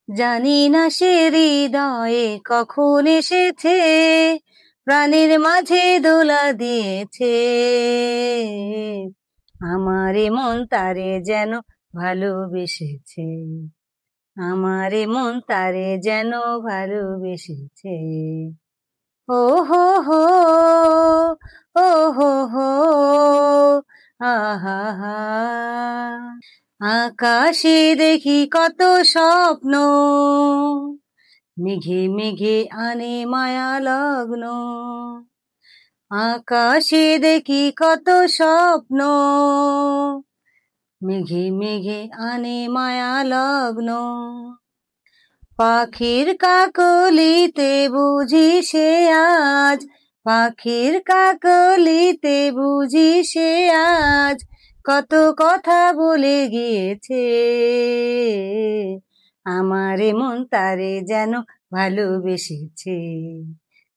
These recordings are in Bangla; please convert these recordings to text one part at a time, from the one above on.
জানি না সে হৃদয়ে কখন এসেছে, প্রাণের মাঝে দোলা দিয়েছে। আমারে মন তারে যেন ভালোবেসেছে, আমারে মন তারে যেন ভালোবেসেছে। ও হো হো, ও হো হো, আহা হা। আকাশে দেখি কত স্বপ্ন, মেঘে মেঘে আনে মায়া লগ্ন। আকাশে দেখি কত স্বপ্ন, মেঘে মেঘে আনে মায়া লগ্ন। পাখির কাকলিতে বুঝি সে আজ, পাখির কাকলিতে বুঝি সে আজ কত কথা বলে গিয়েছে। আমারে মন তারে যেন ভালোবেসেছে,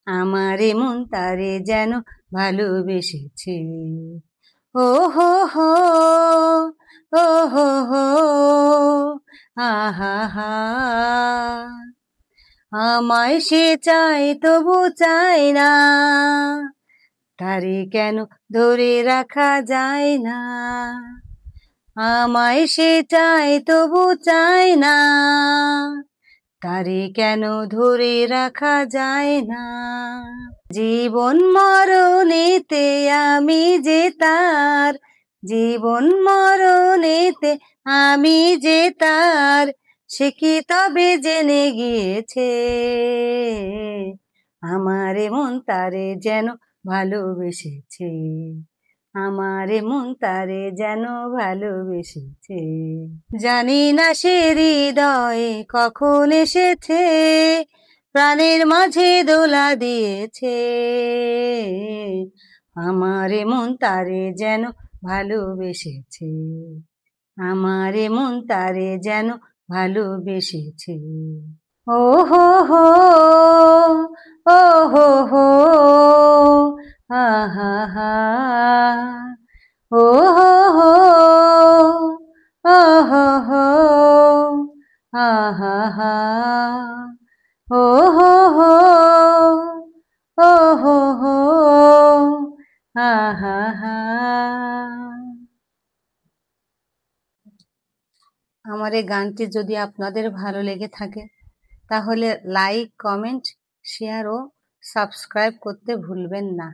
আমারে মন তারে যেন ভালোবেসেছে। ও হো হো, ও হো হো, আহা হা। আমায় সে চায় তবু চায় না, তারে কেন ধরে রাখা যায় না। আমায় সে চায় তবু চায় না, তারে কেন ধরে রাখা যায় না। জীবন মরণেতে আমি যে তার, জীবন মরণেতে আমি যে তার, সে কি তবে জেনে গিয়েছে। আমারে মন তারে যেন ভালোবেসেছে, আমারে মন তারে যেন ভালোবেসেছে। জানি না সে হৃদয়ে কখন এসেছে, প্রাণের মাঝে দোলা দিয়েছে। আমারে মন তারে যেন ভালোবেসেছে, আমারে মন তারে যেন ভালোবেসেছে। ও হো হো, ও হো হো, আহা হা। ও হো হো, ও হো হো, আহা হা। ও হো হো, ও হো হো, আহা হা। আমার এই গানটি যদি আপনাদের ভালো লেগে থাকে তাহলে লাইক, কমেন্ট, শেয়ার ও সাবস্ক্রাইব করতে ভুলবেন না।